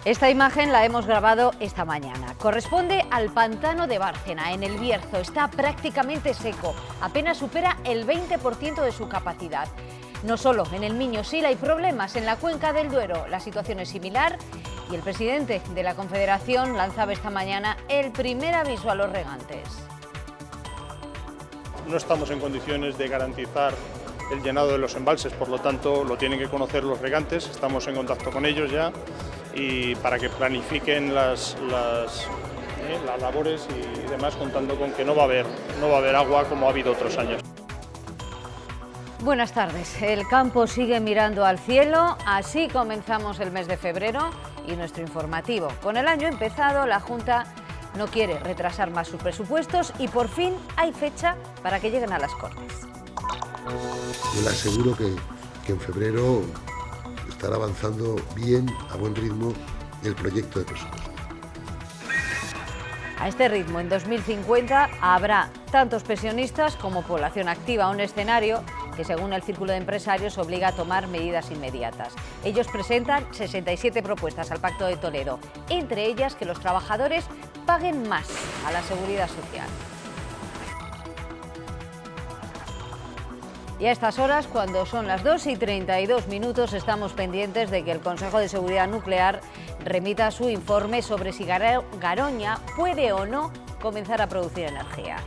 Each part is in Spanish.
Esta imagen la hemos grabado esta mañana. Corresponde al pantano de Bárcena, en el Bierzo. Está prácticamente seco, apenas supera el 20% de su capacidad. No solo en el Miño, sí hay problemas en la cuenca del Duero. La situación es similar y el presidente de la Confederación lanzaba esta mañana el primer aviso a los regantes. No estamos en condiciones de garantizar el llenado de los embalses, por lo tanto lo tienen que conocer los regantes. Estamos en contacto con ellos ya y para que planifiquen las labores y demás, contando con que no va a haber agua como ha habido otros años. Buenas tardes. El campo sigue mirando al cielo. Así comenzamos el mes de febrero y nuestro informativo. Con el año empezado, la Junta no quiere retrasar más sus presupuestos y por fin hay fecha para que lleguen a las Cortes. Yo le aseguro que en febrero estará avanzando bien, a buen ritmo, el proyecto de presupuesto. A este ritmo, en 2050 habrá tantos pensionistas como población activa, un escenario que, según el Círculo de Empresarios, obliga a tomar medidas inmediatas. Ellos presentan 67 propuestas al Pacto de Toledo, entre ellas que los trabajadores paguen más a la Seguridad Social. Y a estas horas, cuando son las 2:32, estamos pendientes de que el Consejo de Seguridad Nuclear remita su informe sobre si Garoña puede o no comenzar a producir energía.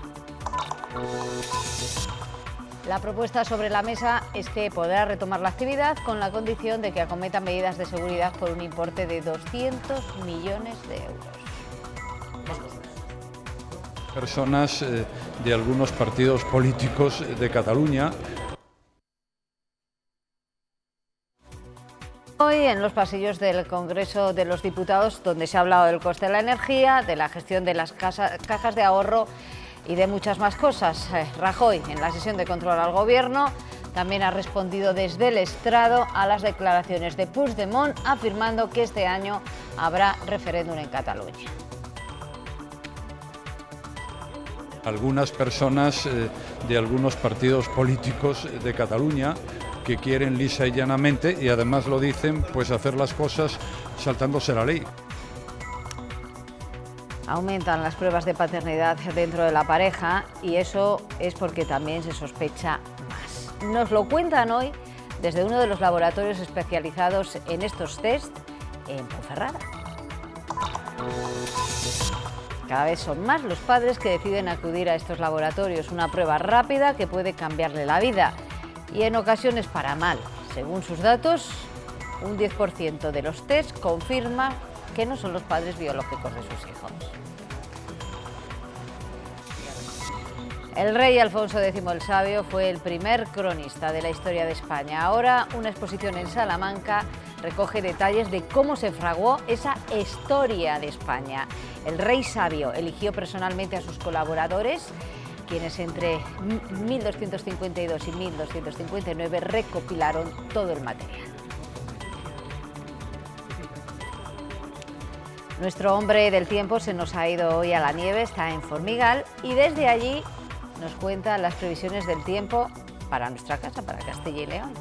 La propuesta sobre la mesa es que podrá retomar la actividad con la condición de que acometa medidas de seguridad por un importe de 200 millones de euros. Personas de algunos partidos políticos de Cataluña. Hoy en los pasillos del Congreso de los Diputados, donde se ha hablado del coste de la energía, de la gestión de las cajas de ahorro y de muchas más cosas. Rajoy, en la sesión de control al Gobierno, también ha respondido desde el estrado a las declaraciones de Puigdemont, afirmando que este año habrá referéndum en Cataluña. Algunas personas de algunos partidos políticos de Cataluña que quieren lisa y llanamente, y además lo dicen, pues hacer las cosas saltándose la ley. Aumentan las pruebas de paternidad dentro de la pareja y eso es porque también se sospecha más. Nos lo cuentan hoy desde uno de los laboratorios especializados en estos test en Ponferrada. Cada vez son más los padres que deciden acudir a estos laboratorios, una prueba rápida que puede cambiarle la vida y en ocasiones para mal. Según sus datos, un 10% de los test confirma que no son los padres biológicos de sus hijos. El rey Alfonso X el Sabio fue el primer cronista de la historia de España. Ahora, una exposición en Salamanca recoge detalles de cómo se fraguó esa historia de España. El rey sabio eligió personalmente a sus colaboradores, quienes entre 1252 y 1259 recopilaron todo el material. Nuestro hombre del tiempo se nos ha ido hoy a la nieve, está en Formigal y desde allí nos cuenta las previsiones del tiempo para nuestra casa, para Castilla y León.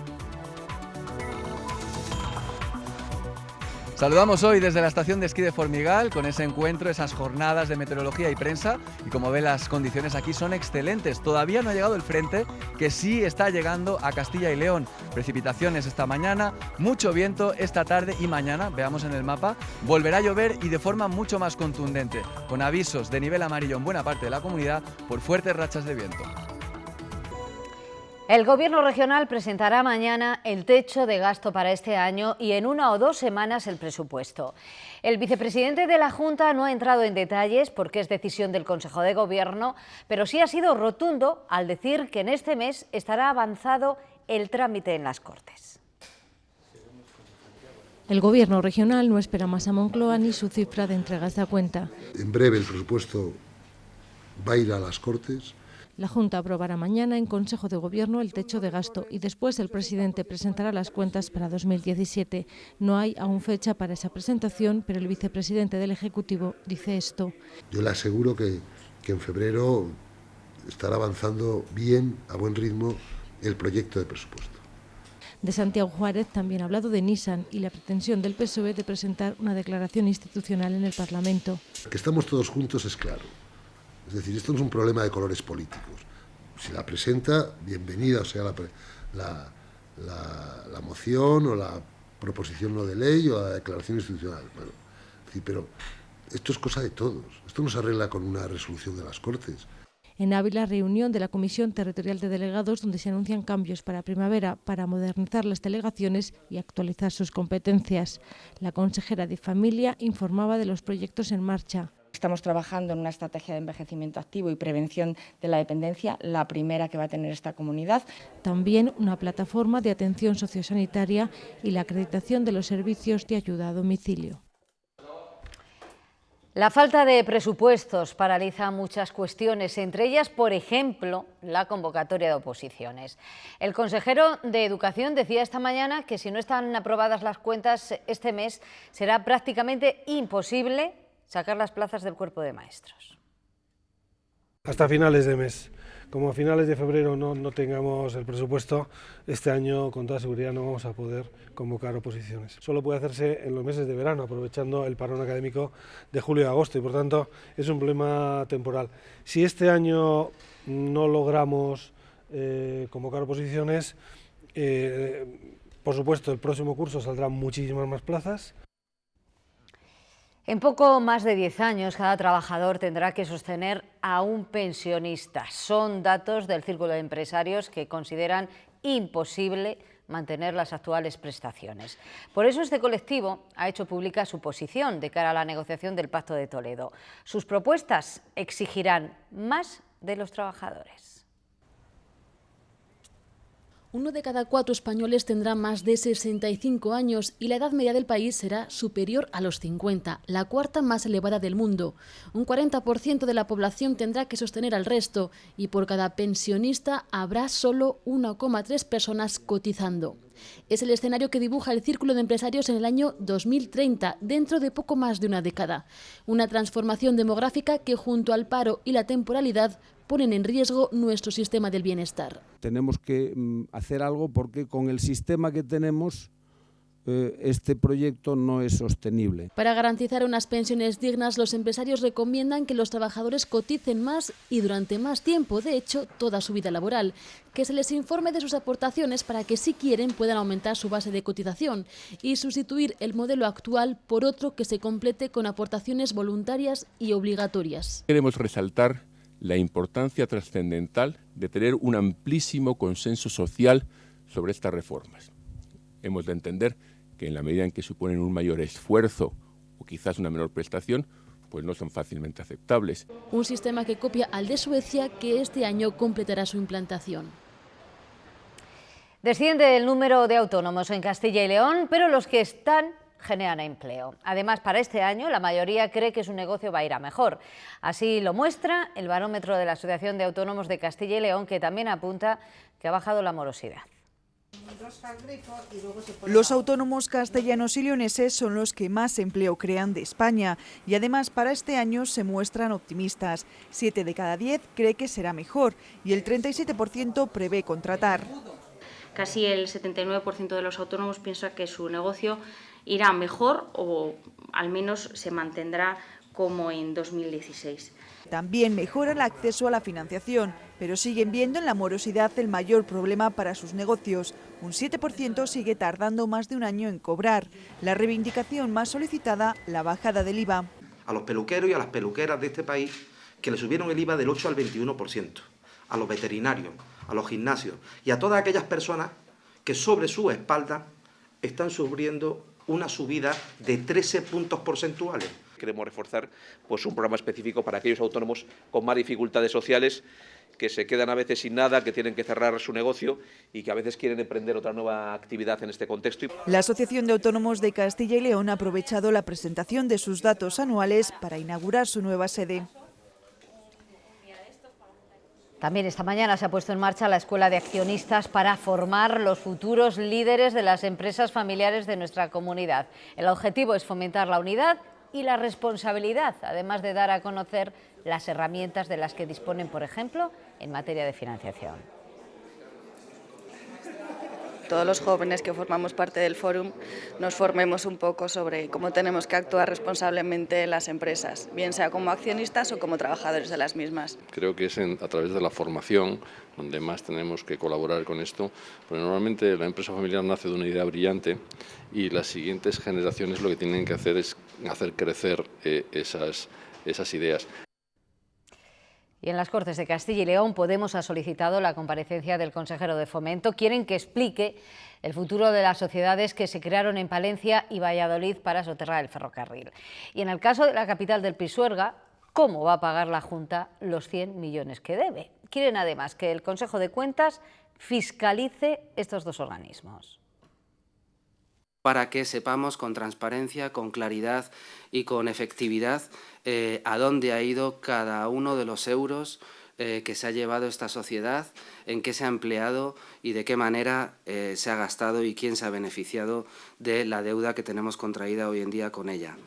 Saludamos hoy desde la estación de esquí de Formigal con ese encuentro, esas jornadas de meteorología y prensa, y como ve, las condiciones aquí son excelentes. Todavía no ha llegado el frente, que sí está llegando a Castilla y León. Precipitaciones esta mañana, mucho viento esta tarde y mañana, veamos en el mapa, volverá a llover y de forma mucho más contundente, con avisos de nivel amarillo en buena parte de la comunidad por fuertes rachas de viento. El Gobierno regional presentará mañana el techo de gasto para este año y en 1 o 2 semanas el presupuesto. El vicepresidente de la Junta no ha entrado en detalles porque es decisión del Consejo de Gobierno, pero sí ha sido rotundo al decir que en este mes estará avanzado el trámite en las Cortes. El Gobierno regional no espera más a Moncloa ni su cifra de entregas de cuenta. En breve el presupuesto va a ir a las Cortes. La Junta aprobará mañana en Consejo de Gobierno el techo de gasto y después el presidente presentará las cuentas para 2017. No hay aún fecha para esa presentación, pero el vicepresidente del Ejecutivo dice esto. Yo le aseguro que en febrero estará avanzando bien, a buen ritmo, el proyecto de presupuesto. De Santiago Juárez también ha hablado de Nissan y la pretensión del PSOE de presentar una declaración institucional en el Parlamento. Que estamos todos juntos es claro. Es decir, esto no es un problema de colores políticos. Si la presenta, bienvenida, o sea, la moción o la proposición no de ley o la declaración institucional. Bueno, sí, pero esto es cosa de todos. Esto no se arregla con una resolución de las Cortes. En Ávila, reunión de la Comisión Territorial de Delegados, donde se anuncian cambios para primavera para modernizar las delegaciones y actualizar sus competencias. La consejera de Familia informaba de los proyectos en marcha. Estamos trabajando en una estrategia de envejecimiento activo y prevención de la dependencia, la primera que va a tener esta comunidad. También una plataforma de atención sociosanitaria y la acreditación de los servicios de ayuda a domicilio. La falta de presupuestos paraliza muchas cuestiones, entre ellas, por ejemplo, la convocatoria de oposiciones. El consejero de Educación decía esta mañana que si no están aprobadas las cuentas este mes, será prácticamente imposible sacar las plazas del cuerpo de maestros. Hasta finales de mes. Como a finales de febrero no tengamos el presupuesto, este año con toda seguridad no vamos a poder convocar oposiciones. Solo puede hacerse en los meses de verano, aprovechando el parón académico de julio y agosto, y por tanto es un problema temporal. Si este año no logramos convocar oposiciones, por supuesto el próximo curso saldrán muchísimas más plazas. En poco más de 10 años, cada trabajador tendrá que sostener a un pensionista. Son datos del Círculo de Empresarios que consideran imposible mantener las actuales prestaciones. Por eso este colectivo ha hecho pública su posición de cara a la negociación del Pacto de Toledo. Sus propuestas exigirán más de los trabajadores. 1 de cada 4 españoles tendrá más de 65 años y la edad media del país será superior a los 50, la cuarta más elevada del mundo. Un 40% de la población tendrá que sostener al resto y por cada pensionista habrá solo 1,3 personas cotizando. Es el escenario que dibuja el Círculo de Empresarios en el año 2030, dentro de poco más de una década. Una transformación demográfica que, junto al paro y la temporalidad, ponen en riesgo nuestro sistema del bienestar. Tenemos que hacer algo porque con el sistema que tenemos este proyecto no es sostenible. Para garantizar unas pensiones dignas, los empresarios recomiendan que los trabajadores coticen más y durante más tiempo, de hecho, toda su vida laboral, que se les informe de sus aportaciones para que, si quieren, puedan aumentar su base de cotización y sustituir el modelo actual por otro que se complete con aportaciones voluntarias y obligatorias. Queremos resaltar la importancia trascendental de tener un amplísimo consenso social sobre estas reformas. Hemos de entender que en la medida en que suponen un mayor esfuerzo o quizás una menor prestación, pues no son fácilmente aceptables. Un sistema que copia al de Suecia, que este año completará su implantación. Desciende el número de autónomos en Castilla y León, pero los que están generan empleo. Además, para este año, la mayoría cree que su negocio va a ir a mejor. Así lo muestra el barómetro de la Asociación de Autónomos de Castilla y León, que también apunta que ha bajado la morosidad. Los autónomos castellanos y leoneses son los que más empleo crean de España y además para este año se muestran optimistas. 7 de cada 10 cree que será mejor y el 37% prevé contratar. Casi el 79% de los autónomos piensa que su negocio irá mejor o al menos se mantendrá como en 2016. También mejora el acceso a la financiación, pero siguen viendo en la morosidad el mayor problema para sus negocios. Un 7% sigue tardando más de un año en cobrar. La reivindicación más solicitada, la bajada del IVA. A los peluqueros y a las peluqueras de este país que le subieron el IVA del 8 al 21%. A los veterinarios, a los gimnasios y a todas aquellas personas que sobre su espalda están sufriendo una subida de 13 puntos porcentuales. Queremos reforzar un programa específico para aquellos autónomos con más dificultades sociales, que se quedan a veces sin nada, que tienen que cerrar su negocio y que a veces quieren emprender otra nueva actividad en este contexto. La Asociación de Autónomos de Castilla y León ha aprovechado la presentación de sus datos anuales para inaugurar su nueva sede. También esta mañana se ha puesto en marcha la Escuela de Accionistas para formar los futuros líderes de las empresas familiares de nuestra comunidad. El objetivo es fomentar la unidad y la responsabilidad, además de dar a conocer las herramientas de las que disponen, por ejemplo, en materia de financiación. todos los jóvenes que formamos parte del Fórum nos formemos un poco sobre cómo tenemos que actuar responsablemente en las empresas, bien sea como accionistas o como trabajadores de las mismas. Creo que es a través de la formación donde más tenemos que colaborar con esto, porque normalmente la empresa familiar nace de una idea brillante y las siguientes generaciones lo que tienen que hacer es hacer crecer esas ideas. Y en las Cortes de Castilla y León, Podemos ha solicitado la comparecencia del consejero de Fomento. Quieren que explique el futuro de las sociedades que se crearon en Palencia y Valladolid para soterrar el ferrocarril. Y en el caso de la capital del Pisuerga, ¿cómo va a pagar la Junta los 100 millones que debe? Quieren además que el Consejo de Cuentas fiscalice estos dos organismos. Para que sepamos con transparencia, con claridad y con efectividad a dónde ha ido cada uno de los euros que se ha llevado esta sociedad, en qué se ha empleado y de qué manera se ha gastado y quién se ha beneficiado de la deuda que tenemos contraída hoy en día con ella.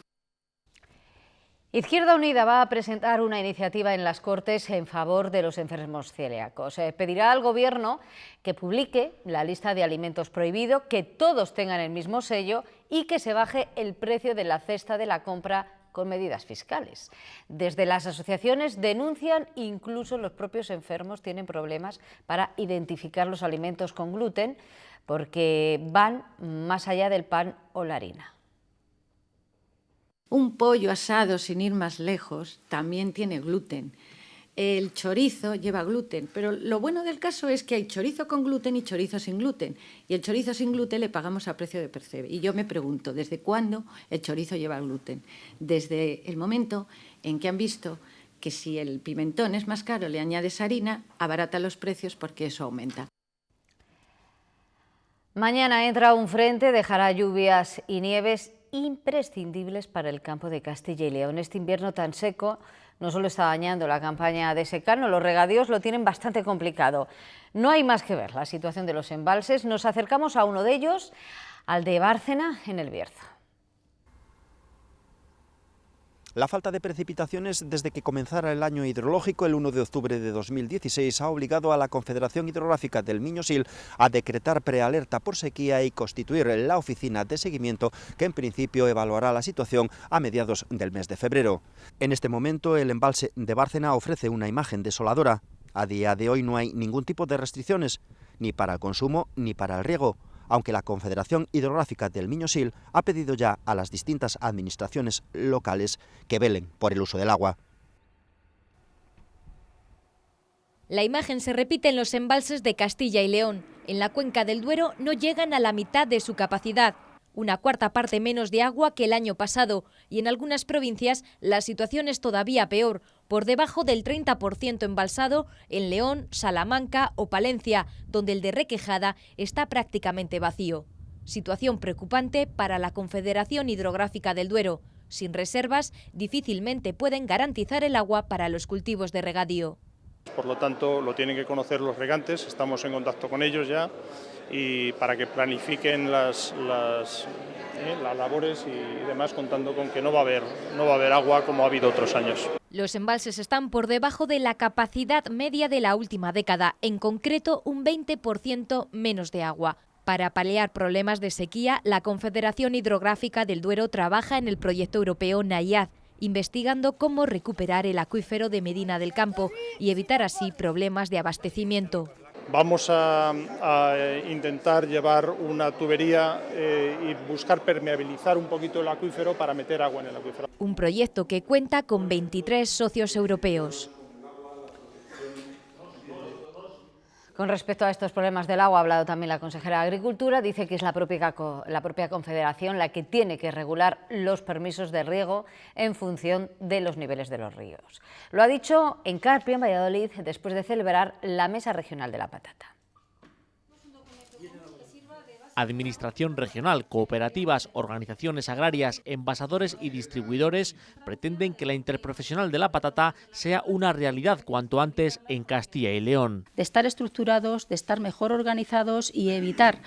Izquierda Unida va a presentar una iniciativa en las Cortes en favor de los enfermos celíacos. Pedirá al Gobierno que publique la lista de alimentos prohibidos, que todos tengan el mismo sello y que se baje el precio de la cesta de la compra con medidas fiscales. Desde las asociaciones denuncian, incluso los propios enfermos tienen problemas para identificar los alimentos con gluten porque van más allá del pan o la harina. Un pollo asado, sin ir más lejos, también tiene gluten. El chorizo lleva gluten, pero lo bueno del caso es que hay chorizo con gluten y chorizo sin gluten. Y el chorizo sin gluten le pagamos a precio de Percebe. Y yo me pregunto, ¿desde cuándo el chorizo lleva gluten? Desde el momento en que han visto que si el pimentón es más caro, le añades harina, abarata los precios porque eso aumenta. Mañana entra un frente, dejará lluvias y nieves imprescindibles para el campo de Castilla y León. Este invierno tan seco no solo está dañando la campaña de secano, los regadíos lo tienen bastante complicado. No hay más que ver la situación de los embalses. Nos acercamos a uno de ellos, al de Bárcena, en el Bierzo. La falta de precipitaciones desde que comenzara el año hidrológico el 1 de octubre de 2016 ha obligado a la Confederación Hidrográfica del Miño-Sil a decretar prealerta por sequía y constituir la oficina de seguimiento que en principio evaluará la situación a mediados del mes de febrero. En este momento el embalse de Bárcena ofrece una imagen desoladora. A día de hoy no hay ningún tipo de restricciones, ni para el consumo ni para el riego, aunque la Confederación Hidrográfica del Miño-Sil ha pedido ya a las distintas administraciones locales que velen por el uso del agua. La imagen se repite en los embalses de Castilla y León. En la cuenca del Duero no llegan a la mitad de su capacidad, una cuarta parte menos de agua que el año pasado, y en algunas provincias la situación es todavía peor, por debajo del 30% embalsado en León, Salamanca o Palencia, donde el de Requejada está prácticamente vacío. Situación preocupante para la Confederación Hidrográfica del Duero. Sin reservas, difícilmente pueden garantizar el agua para los cultivos de regadío. Por lo tanto, lo tienen que conocer los regantes, estamos en contacto con ellos ya, y para que planifiquen las labores y demás, contando con que no va a haber agua como ha habido otros años. Los embalses están por debajo de la capacidad media de la última década, en concreto un 20% menos de agua. Para paliar problemas de sequía, la Confederación Hidrográfica del Duero trabaja en el proyecto europeo NAIAD, investigando cómo recuperar el acuífero de Medina del Campo y evitar así problemas de abastecimiento. Vamos a intentar llevar una tubería y buscar permeabilizar un poquito el acuífero para meter agua en el acuífero. Un proyecto que cuenta con 23 socios europeos. Con respecto a estos problemas del agua ha hablado también la consejera de Agricultura. Dice que es la propia Confederación la que tiene que regular los permisos de riego en función de los niveles de los ríos. Lo ha dicho en Carpio, en Valladolid, después de celebrar la Mesa Regional de la Patata. Administración regional, cooperativas, organizaciones agrarias, envasadores y distribuidores pretenden que la interprofesional de la patata sea una realidad cuanto antes en Castilla y León. De estar estructurados, de estar mejor organizados y evitar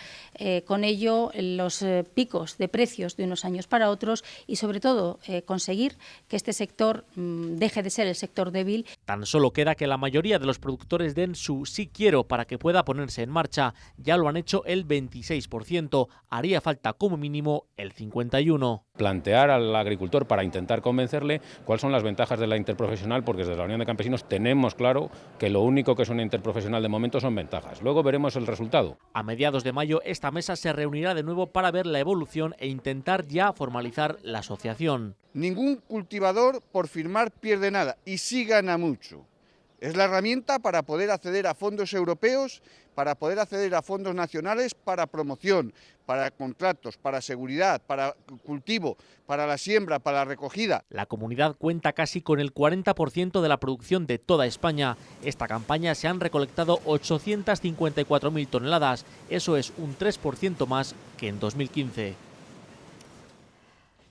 con ello los picos de precios de unos años para otros y sobre todo conseguir que este sector deje de ser el sector débil. Tan solo queda que la mayoría de los productores den su sí quiero para que pueda ponerse en marcha. Ya lo han hecho el 26%, haría falta como mínimo el 51%. Plantear al agricultor para intentar convencerle cuáles son las ventajas de la interprofesional, porque desde la Unión de Campesinos tenemos claro que lo único que es una interprofesional de momento son ventajas. Luego veremos el resultado. A mediados de mayo esta mesa se reunirá de nuevo para ver la evolución e intentar ya formalizar la asociación. Ningún cultivador por firmar pierde nada y sí gana mucho. Es la herramienta para poder acceder a fondos europeos, para poder acceder a fondos nacionales para promoción, para contratos, para seguridad, para cultivo, para la siembra, para la recogida. La comunidad cuenta casi con el 40% de la producción de toda España. Esta campaña se han recolectado 854.000 toneladas, eso es un 3% más que en 2015.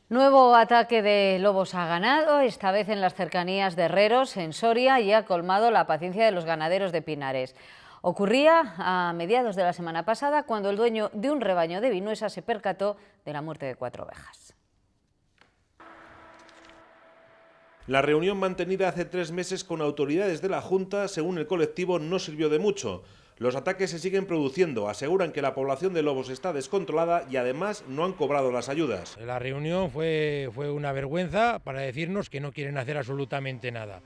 Nuevo ataque de lobos a ganado, esta vez en las cercanías de Herreros, en Soria, y ha colmado la paciencia de los ganaderos de Pinares. Ocurría a mediados de la semana pasada cuando el dueño de un rebaño de Vinuesa se percató de la muerte de 4 ovejas. La reunión mantenida hace 3 meses con autoridades de la Junta, según el colectivo, no sirvió de mucho. Los ataques se siguen produciendo, aseguran que la población de lobos está descontrolada y además no han cobrado las ayudas. La reunión fue una vergüenza para decirnos que no quieren hacer absolutamente nada.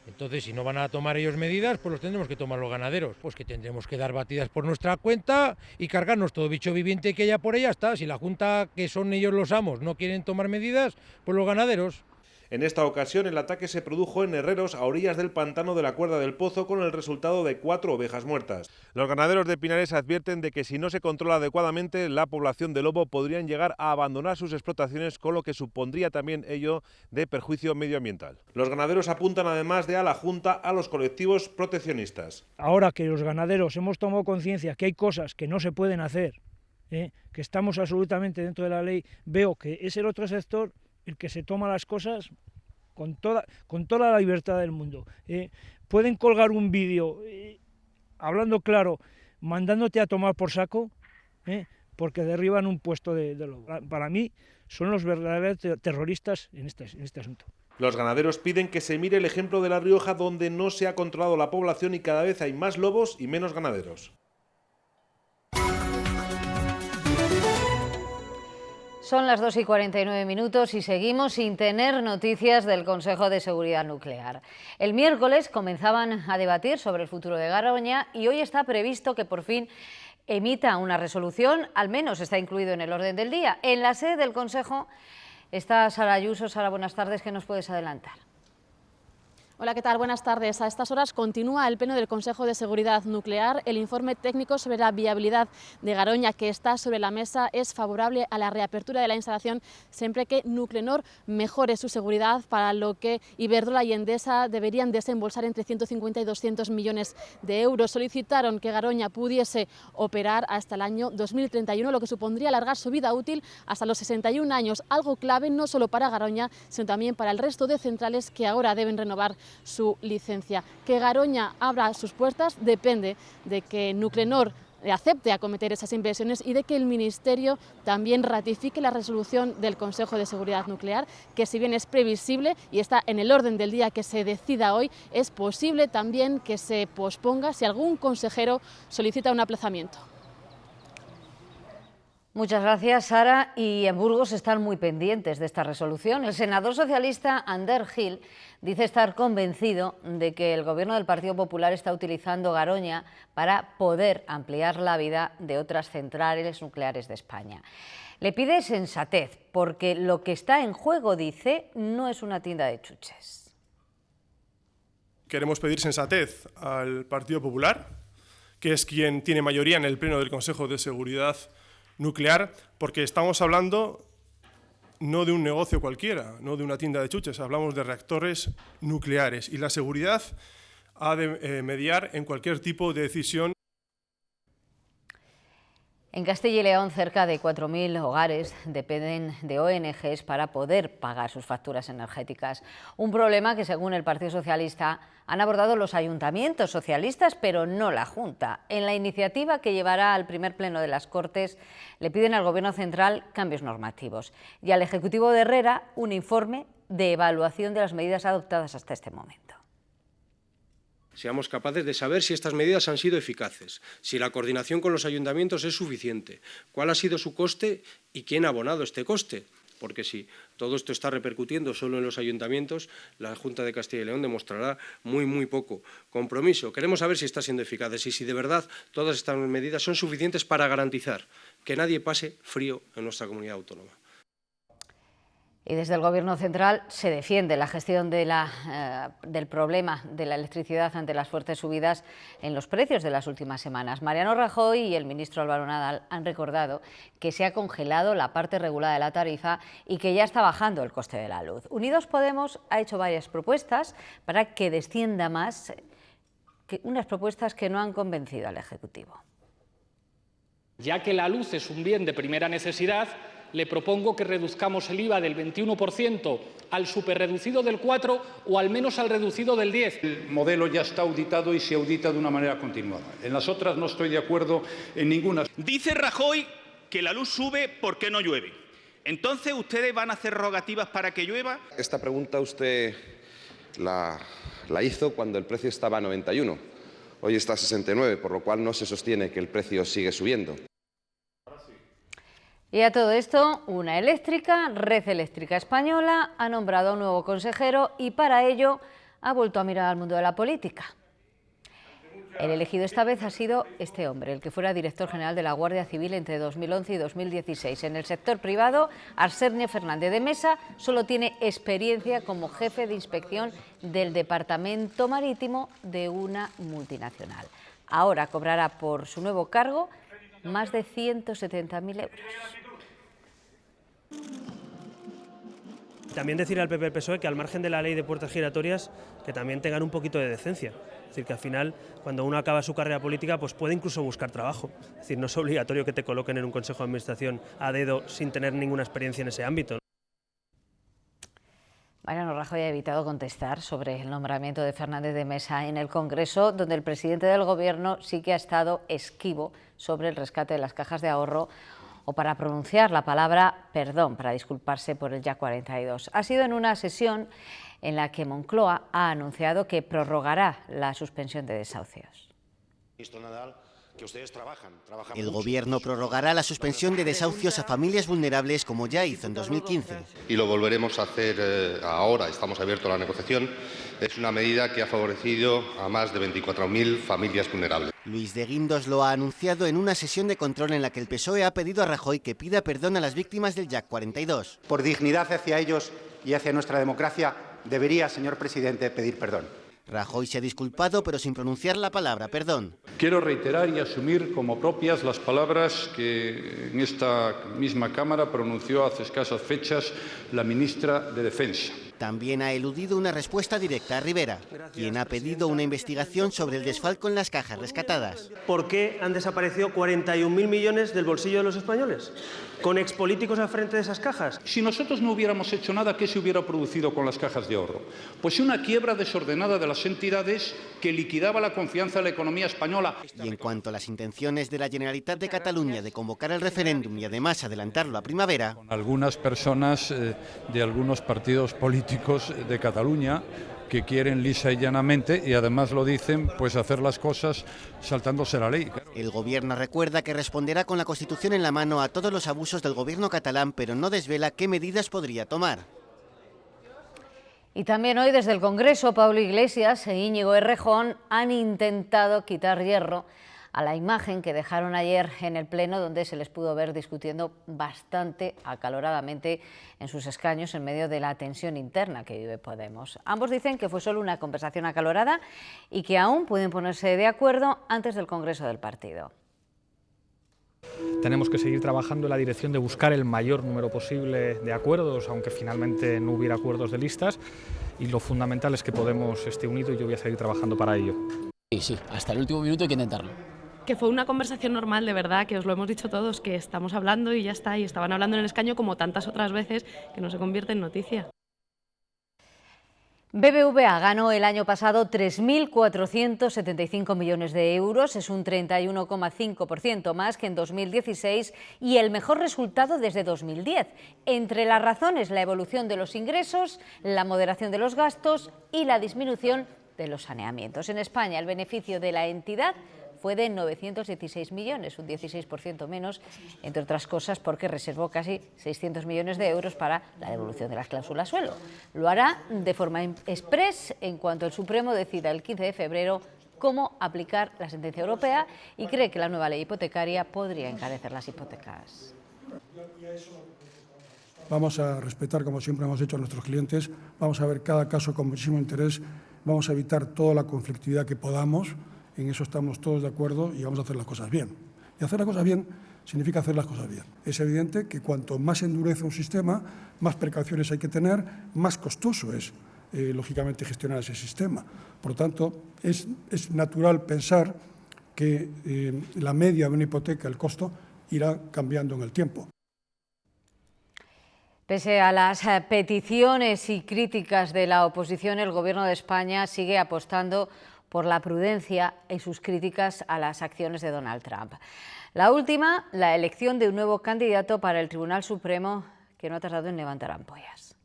Entonces, si no van a tomar ellos medidas, pues los tendremos que tomar los ganaderos. Pues que tendremos que dar batidas por nuestra cuenta y cargarnos todo bicho viviente que haya por ella está. Si la Junta, que son ellos los amos, no quieren tomar medidas, pues los ganaderos. En esta ocasión el ataque se produjo en Herreros, a orillas del pantano de la Cuerda del Pozo, con el resultado de 4 ovejas muertas. Los ganaderos de Pinares advierten de que si no se controla adecuadamente la población de lobo podrían llegar a abandonar sus explotaciones, con lo que supondría también ello de perjuicio medioambiental. Los ganaderos apuntan además de a la Junta a los colectivos proteccionistas. Ahora que los ganaderos hemos tomado conciencia que hay cosas que no se pueden hacer, que estamos absolutamente dentro de la ley, veo que es el otro sector el que se toma las cosas con toda la libertad del mundo. Pueden colgar un vídeo hablando claro, mandándote a tomar por saco, porque derriban un puesto de lobo. Para mí son los verdaderos terroristas en este asunto. Los ganaderos piden que se mire el ejemplo de La Rioja, donde no se ha controlado la población y cada vez hay más lobos y menos ganaderos. Son las 2:49 y seguimos sin tener noticias del Consejo de Seguridad Nuclear. El miércoles comenzaban a debatir sobre el futuro de Garoña y hoy está previsto que por fin emita una resolución, al menos está incluido en el orden del día. En la sede del Consejo está Sara Ayuso. Sara, buenas tardes, ¿qué nos puedes adelantar? Hola, ¿qué tal? Buenas tardes. A estas horas continúa el pleno del Consejo de Seguridad Nuclear. El informe técnico sobre la viabilidad de Garoña que está sobre la mesa es favorable a la reapertura de la instalación siempre que Nuclenor mejore su seguridad, para lo que Iberdrola y Endesa deberían desembolsar entre 150 y 200 millones de euros. Solicitaron que Garoña pudiese operar hasta el año 2031, lo que supondría alargar su vida útil hasta los 61 años, algo clave no solo para Garoña, sino también para el resto de centrales que ahora deben renovar su licencia. Que Garoña abra sus puertas depende de que Nuclenor acepte acometer esas inversiones y de que el Ministerio también ratifique la resolución del Consejo de Seguridad Nuclear, que si bien es previsible y está en el orden del día que se decida hoy, es posible también que se posponga si algún consejero solicita un aplazamiento. Muchas gracias, Sara. Y en Burgos están muy pendientes de esta resolución. El senador socialista Ander Gil dice estar convencido de que el Gobierno del Partido Popular está utilizando Garoña para poder ampliar la vida de otras centrales nucleares de España. Le pide sensatez, porque lo que está en juego, dice, no es una tienda de chuches. Queremos pedir sensatez al Partido Popular, que es quien tiene mayoría en el Pleno del Consejo de Seguridad Nuclear, porque estamos hablando no de un negocio cualquiera, no de una tienda de chuches, hablamos de reactores nucleares y la seguridad ha de mediar en cualquier tipo de decisión. En Castilla y León, cerca de 4.000 hogares dependen de ONGs para poder pagar sus facturas energéticas. Un problema que, según el Partido Socialista, han abordado los ayuntamientos socialistas, pero no la Junta. En la iniciativa que llevará al primer pleno de las Cortes, le piden al Gobierno central cambios normativos y al Ejecutivo de Herrera un informe de evaluación de las medidas adoptadas hasta este momento. Seamos capaces de saber si estas medidas han sido eficaces, si la coordinación con los ayuntamientos es suficiente, cuál ha sido su coste y quién ha abonado este coste. Porque si todo esto está repercutiendo solo en los ayuntamientos, la Junta de Castilla y León demostrará muy poco compromiso. Queremos saber si está siendo eficaces y si de verdad todas estas medidas son suficientes para garantizar que nadie pase frío en nuestra comunidad autónoma. Y desde el Gobierno central se defiende la gestión del problema de la electricidad ante las fuertes subidas en los precios de las últimas semanas. Mariano Rajoy y el ministro Álvaro Nadal han recordado que se ha congelado la parte regulada de la tarifa y que ya está bajando el coste de la luz. Unidos Podemos ha hecho varias propuestas para que descienda más, unas propuestas que no han convencido al Ejecutivo. Ya que la luz es un bien de primera necesidad, le propongo que reduzcamos el IVA del 21% al superreducido del 4% o al menos al reducido del 10%. El modelo ya está auditado y se audita de una manera continuada. En las otras no estoy de acuerdo en ninguna. Dice Rajoy que la luz sube porque no llueve. Entonces, ¿ustedes van a hacer rogativas para que llueva? Esta pregunta usted la hizo cuando el precio estaba a 91. Hoy está a 69, por lo cual no se sostiene que el precio sigue subiendo. Y a todo esto, una eléctrica, Red Eléctrica Española, ha nombrado a un nuevo consejero y para ello ha vuelto a mirar al mundo de la política. El elegido esta vez ha sido este hombre, el que fuera director general de la Guardia Civil entre 2011 y 2016. En el sector privado, Arsenio Fernández de Mesa solo tiene experiencia como jefe de inspección del Departamento Marítimo de una multinacional. Ahora cobrará por su nuevo cargo más de 170.000 euros. También decir al PP-PSOE que al margen de la ley de puertas giratorias, que también tengan un poquito de decencia. Es decir, que al final, cuando uno acaba su carrera política, pues puede incluso buscar trabajo. Es decir, no es obligatorio que te coloquen en un consejo de administración a dedo sin tener ninguna experiencia en ese ámbito. Mariano Rajoy ha evitado contestar sobre el nombramiento de Fernández de Mesa en el Congreso, donde el presidente del Gobierno sí que ha estado esquivo sobre el rescate de las cajas de ahorro o para pronunciar la palabra perdón, para disculparse por el Jack 42. Ha sido en una sesión en la que Moncloa ha anunciado que prorrogará la suspensión de desahucios. Que ustedes trabajan el Gobierno prorrogará la suspensión de desahucios a familias vulnerables como ya hizo en 2015. Y lo volveremos a hacer ahora, estamos abiertos a la negociación. Es una medida que ha favorecido a más de 24.000 familias vulnerables. Luis de Guindos lo ha anunciado en una sesión de control en la que el PSOE ha pedido a Rajoy que pida perdón a las víctimas del Jack 42. Por dignidad hacia ellos y hacia nuestra democracia, debería, señor presidente, pedir perdón. Rajoy se ha disculpado, pero sin pronunciar la palabra perdón. Quiero reiterar y asumir como propias las palabras que en esta misma Cámara pronunció hace escasas fechas la ministra de Defensa. También ha eludido una respuesta directa a Rivera, quien ha pedido una investigación sobre el desfalco en las cajas rescatadas. ¿Por qué han desaparecido 41.000 millones del bolsillo de los españoles? ¿Con expolíticos al frente de esas cajas? Si nosotros no hubiéramos hecho nada, ¿qué se hubiera producido con las cajas de ahorro? Pues una quiebra desordenada de las entidades que liquidaba la confianza en la economía española. Y en cuanto a las intenciones de la Generalitat de Cataluña de convocar el referéndum y además adelantarlo a primavera, algunas personas de algunos partidos políticos de Cataluña que quieren lisa y llanamente, y además lo dicen, pues hacer las cosas saltándose la ley. El Gobierno recuerda que responderá con la Constitución en la mano a todos los abusos del Gobierno catalán, pero no desvela qué medidas podría tomar. Y también hoy desde el Congreso, Pablo Iglesias e Íñigo Errejón han intentado quitar hierro a la imagen que dejaron ayer en el Pleno, donde se les pudo ver discutiendo bastante acaloradamente en sus escaños en medio de la tensión interna que vive Podemos. Ambos dicen que fue solo una conversación acalorada y que aún pueden ponerse de acuerdo antes del Congreso del partido. Tenemos que seguir trabajando en la dirección de buscar el mayor número posible de acuerdos, aunque finalmente no hubiera acuerdos de listas, y lo fundamental es que Podemos esté unido y yo voy a seguir trabajando para ello. Sí, hasta el último minuto hay que intentarlo. Que fue una conversación normal, de verdad, que os lo hemos dicho todos, que estamos hablando y ya está, y estaban hablando en el escaño como tantas otras veces, que no se convierte en noticia. BBVA ganó el año pasado 3.475 millones de euros, es un 31,5% más que en 2016 y el mejor resultado desde 2010. Entre las razones, la evolución de los ingresos, la moderación de los gastos y la disminución de los saneamientos. En España, el beneficio de la entidad fue de 916 millones, un 16% menos, entre otras cosas porque reservó casi 600 millones de euros para la devolución de las cláusulas suelo. Lo hará de forma express en cuanto el Supremo decida el 15 de febrero cómo aplicar la sentencia europea y cree que la nueva ley hipotecaria podría encarecer las hipotecas. Vamos a respetar, como siempre hemos hecho, a nuestros clientes, vamos a ver cada caso con muchísimo interés, vamos a evitar toda la conflictividad que podamos. En eso estamos todos de acuerdo y vamos a hacer las cosas bien. Y hacer las cosas bien significa hacer las cosas bien. Es evidente que cuanto más endurece un sistema, más precauciones hay que tener, más costoso es, lógicamente, gestionar ese sistema. Por lo tanto, es natural pensar que la media de una hipoteca, el costo, irá cambiando en el tiempo. Pese a las peticiones y críticas de la oposición, el Gobierno de España sigue apostando por la prudencia y sus críticas a las acciones de Donald Trump. La última, la elección de un nuevo candidato para el Tribunal Supremo, que no ha tardado en levantar ampollas.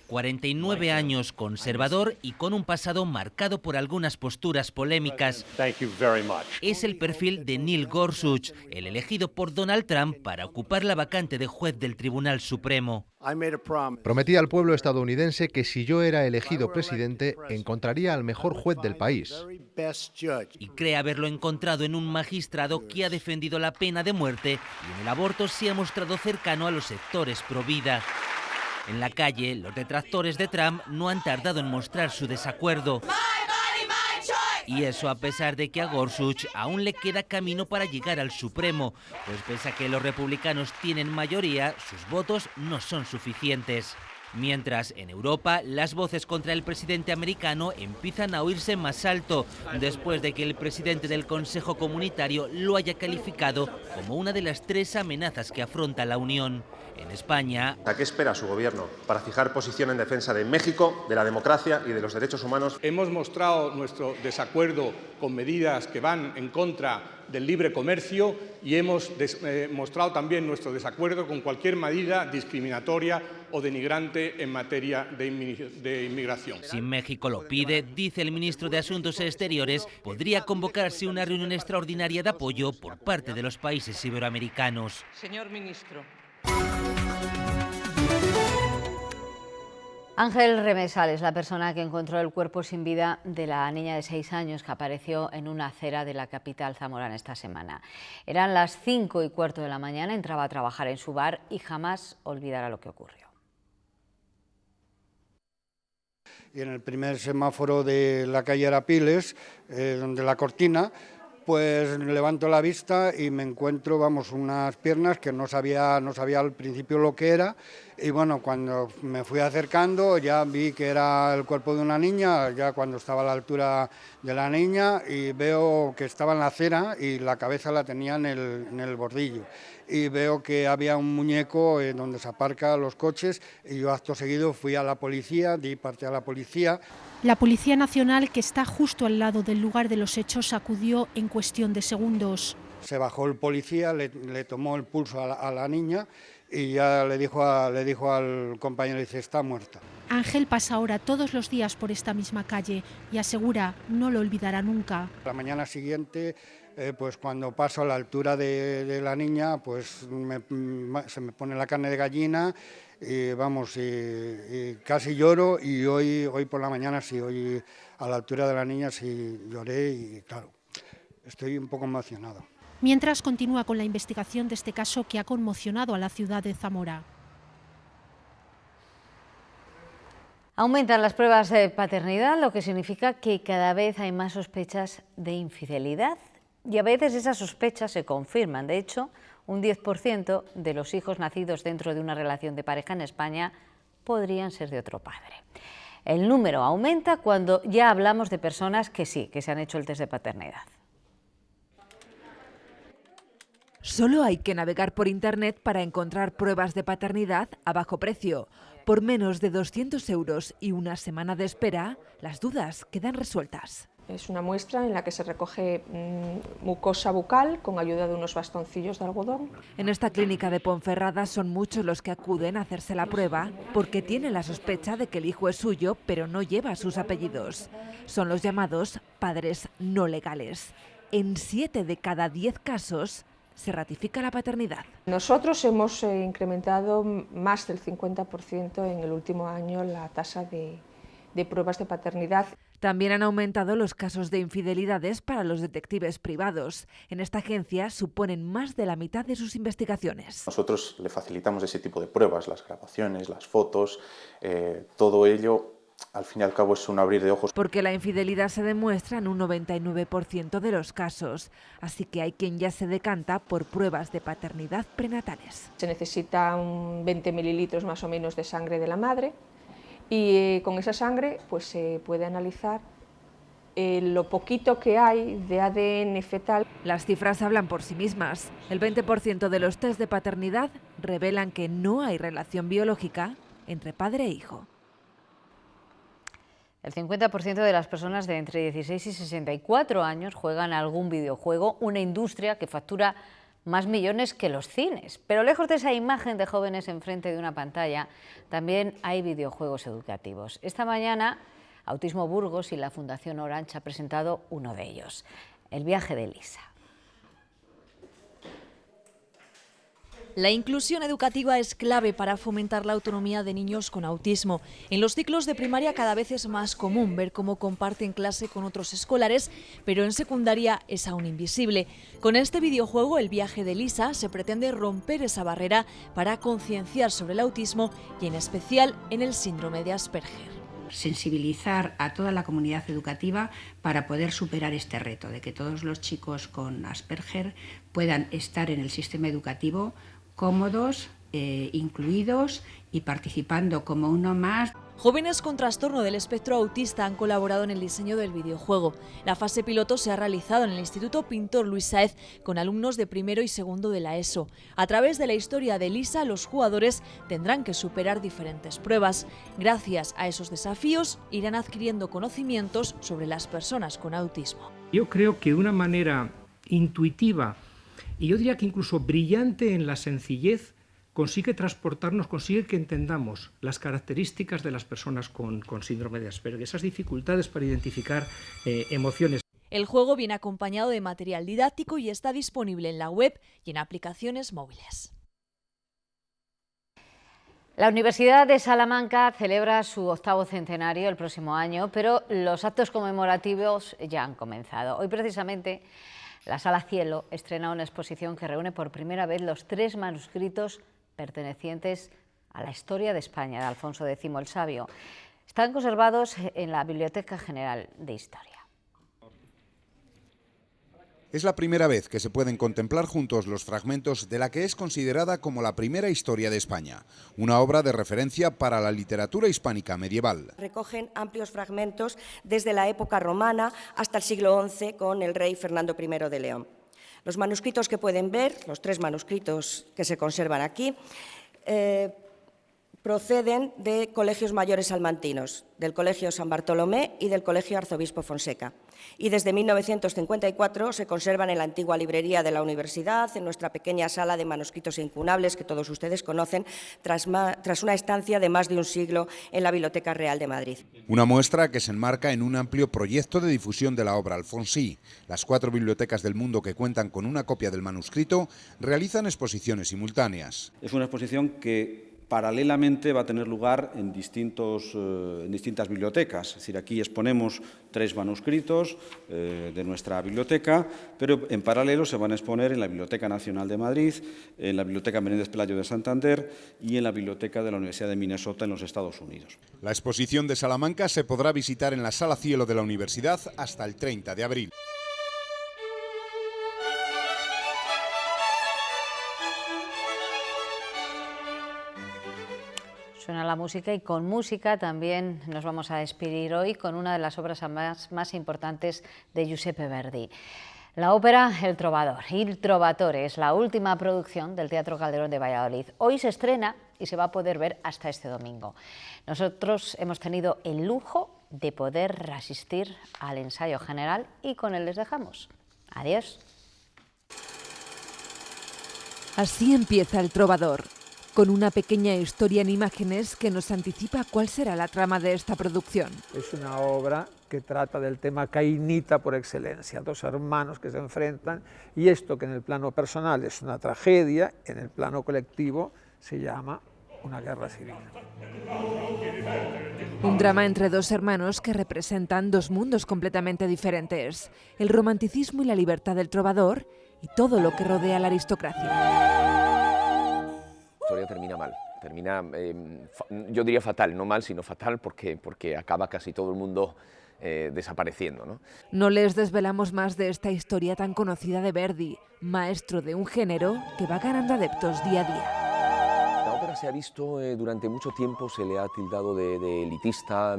49 años, conservador y con un pasado marcado por algunas posturas polémicas. Es el perfil de Neil Gorsuch, el elegido por Donald Trump para ocupar la vacante de juez del Tribunal Supremo. Prometí al pueblo estadounidense que si yo era elegido presidente, encontraría al mejor juez del país. Y cree haberlo encontrado en un magistrado que ha defendido la pena de muerte y en el aborto se ha mostrado cercano a los sectores pro vida. En la calle, los detractores de Trump no han tardado en mostrar su desacuerdo. Y eso a pesar de que a Gorsuch aún le queda camino para llegar al Supremo, pues pese a que los republicanos tienen mayoría, sus votos no son suficientes. Mientras, en Europa, las voces contra el presidente americano empiezan a oírse más alto, después de que el presidente del Consejo Comunitario lo haya calificado como una de las 3 amenazas que afronta la Unión. En España... ¿A qué espera su gobierno para fijar posición en defensa de México, de la democracia y de los derechos humanos? Hemos mostrado nuestro desacuerdo con medidas que van en contra del libre comercio y hemos mostrado también nuestro desacuerdo con cualquier medida discriminatoria o denigrante en materia de inmigración. Si México lo pide, dice el ministro de Asuntos Exteriores, podría convocarse una reunión extraordinaria de apoyo por parte de los países iberoamericanos. Señor ministro. Ángel Remesal es la persona que encontró el cuerpo sin vida de la niña de 6 años que apareció en una acera de la capital zamorana esta semana. Eran las 5:15 de la mañana, entraba a trabajar en su bar y jamás olvidará lo que ocurrió. Y en el primer semáforo de la calle Arapiles, donde la Cortina, pues levanto la vista y me encuentro, unas piernas que no sabía al principio lo que era. Y bueno, cuando me fui acercando ya vi que era el cuerpo de una niña, ya cuando estaba a la altura de la niña, y veo que estaba en la acera y la cabeza la tenía en el bordillo. Y veo que había un muñeco donde se aparcan los coches y yo acto seguido fui a la policía, di parte a la policía. La Policía Nacional, que está justo al lado del lugar de los hechos, acudió en cuestión de segundos. Se bajó el policía, le tomó el pulso a la niña y ya le dijo al compañero, dice, está muerta. Ángel pasa ahora todos los días por esta misma calle y asegura no lo olvidará nunca. La mañana siguiente, pues cuando paso a la altura de la niña, pues se me pone la carne de gallina y y casi lloro, y hoy por la mañana sí, hoy a la altura de la niña sí lloré y claro, estoy un poco emocionado. Mientras continúa con la investigación de este caso que ha conmocionado a la ciudad de Zamora. Aumentan las pruebas de paternidad, lo que significa que cada vez hay más sospechas de infidelidad y a veces esas sospechas se confirman. De hecho, un 10% de los hijos nacidos dentro de una relación de pareja en España podrían ser de otro padre. El número aumenta cuando ya hablamos de personas que sí, que se han hecho el test de paternidad. Solo hay que navegar por Internet para encontrar pruebas de paternidad a bajo precio. Por menos de 200 € y una semana de espera, las dudas quedan resueltas. Es una muestra en la que se recoge mucosa bucal con ayuda de unos bastoncillos de algodón. En esta clínica de Ponferrada son muchos los que acuden a hacerse la prueba porque tienen la sospecha de que el hijo es suyo, pero no lleva sus apellidos. Son los llamados padres no legales. En 7 de cada 10 casos se ratifica la paternidad. Nosotros hemos incrementado más del 50% en el último año la tasa de pruebas de paternidad. También han aumentado los casos de infidelidades para los detectives privados. En esta agencia suponen más de la mitad de sus investigaciones. Nosotros le facilitamos ese tipo de pruebas, las grabaciones, las fotos, todo ello. Al fin y al cabo es un abrir de ojos. Porque la infidelidad se demuestra en un 99% de los casos, así que hay quien ya se decanta por pruebas de paternidad prenatales. Se necesita 20 mililitros más o menos de sangre de la madre y con esa sangre pues se puede analizar lo poquito que hay de ADN fetal. Las cifras hablan por sí mismas. El 20% de los test de paternidad revelan que no hay relación biológica entre padre e hijo. El 50% de las personas de entre 16 y 64 años juegan a algún videojuego, una industria que factura más millones que los cines. Pero lejos de esa imagen de jóvenes enfrente de una pantalla, también hay videojuegos educativos. Esta mañana, Autismo Burgos y la Fundación Orange ha presentado uno de ellos, El viaje de Lisa. La inclusión educativa es clave para fomentar la autonomía de niños con autismo. En los ciclos de primaria cada vez es más común ver cómo comparten clase con otros escolares, pero en secundaria es aún invisible. Con este videojuego, El viaje de Lisa, se pretende romper esa barrera para concienciar sobre el autismo y en especial en el síndrome de Asperger. Sensibilizar a toda la comunidad educativa para poder superar este reto de que todos los chicos con Asperger puedan estar en el sistema educativo cómodos, incluidos y participando como uno más. Jóvenes con trastorno del espectro autista han colaborado en el diseño del videojuego. La fase piloto se ha realizado en el Instituto Pintor Luis Sáez con alumnos de primero y segundo de la ESO. A través de la historia de Lisa, los jugadores tendrán que superar diferentes pruebas. Gracias a esos desafíos, irán adquiriendo conocimientos sobre las personas con autismo. Yo creo que de una manera intuitiva y yo diría que incluso brillante en la sencillez, consigue transportarnos, consigue que entendamos las características de las personas con síndrome de Asperger, esas dificultades para identificar emociones. El juego viene acompañado de material didáctico y está disponible en la web y en aplicaciones móviles. La Universidad de Salamanca celebra su 8º centenario el próximo año, pero los actos conmemorativos ya han comenzado. Hoy precisamente la Sala Cielo estrena una exposición que reúne por primera vez los 3 manuscritos pertenecientes a la historia de España de Alfonso X el Sabio. Están conservados en la Biblioteca General de Historia. Es la primera vez que se pueden contemplar juntos los fragmentos de la que es considerada como la primera historia de España, una obra de referencia para la literatura hispánica medieval. Recogen amplios fragmentos desde la época romana hasta el siglo XI con el rey Fernando I de León. Los manuscritos que pueden ver, los 3 manuscritos que se conservan aquí, proceden de colegios mayores salmantinos, del Colegio San Bartolomé y del Colegio Arzobispo Fonseca. Y desde 1954 se conservan en la antigua librería de la universidad, en nuestra pequeña sala de manuscritos incunables que todos ustedes conocen, tras una estancia de más de un siglo en la Biblioteca Real de Madrid. Una muestra que se enmarca en un amplio proyecto de difusión de la obra Alfonsí. Las 4 bibliotecas del mundo que cuentan con una copia del manuscrito realizan exposiciones simultáneas. Es una exposición que paralelamente va a tener lugar en distintas bibliotecas. Es decir, aquí exponemos 3 manuscritos de nuestra biblioteca, pero en paralelo se van a exponer en la Biblioteca Nacional de Madrid, en la Biblioteca Menéndez Pelayo de Santander y en la Biblioteca de la Universidad de Minnesota en los Estados Unidos. La exposición de Salamanca se podrá visitar en la Sala Cielo de la Universidad hasta el 30 de abril. Suena la música y con música también nos vamos a despedir hoy con una de las obras más importantes de Giuseppe Verdi. La ópera El Trovador. Il Trovatore es la última producción del Teatro Calderón de Valladolid. Hoy se estrena y se va a poder ver hasta este domingo. Nosotros hemos tenido el lujo de poder asistir al ensayo general y con él les dejamos. Adiós. Así empieza El Trovador, con una pequeña historia en imágenes que nos anticipa cuál será la trama de esta producción. Es una obra que trata del tema cainita por excelencia, dos hermanos que se enfrentan, y esto que en el plano personal es una tragedia, en el plano colectivo se llama una guerra civil. Un drama entre dos hermanos que representan dos mundos completamente diferentes, el romanticismo y la libertad del trovador y todo lo que rodea a la aristocracia. La historia termina mal, yo diría fatal, no mal, sino fatal porque acaba casi todo el mundo desapareciendo, ¿no? No les desvelamos más de esta historia tan conocida de Verdi, maestro de un género que va ganando adeptos día a día. La ópera se ha visto durante mucho tiempo, se le ha tildado de elitista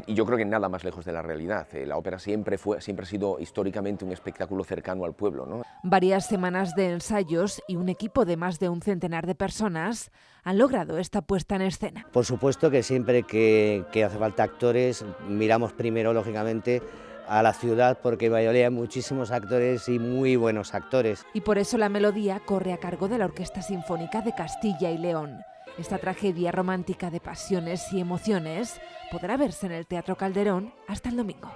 y yo creo que nada más lejos de la realidad. La ópera siempre ha sido históricamente un espectáculo cercano al pueblo, ¿no? Varias semanas de ensayos y un equipo de más de un centenar de personas han logrado esta puesta en escena. Por supuesto que siempre que hace falta actores, miramos primero, lógicamente, a la ciudad, porque en Valladolid hay muchísimos actores y muy buenos actores. Y por eso la melodía corre a cargo de la Orquesta Sinfónica de Castilla y León. Esta tragedia romántica de pasiones y emociones podrá verse en el Teatro Calderón hasta el domingo.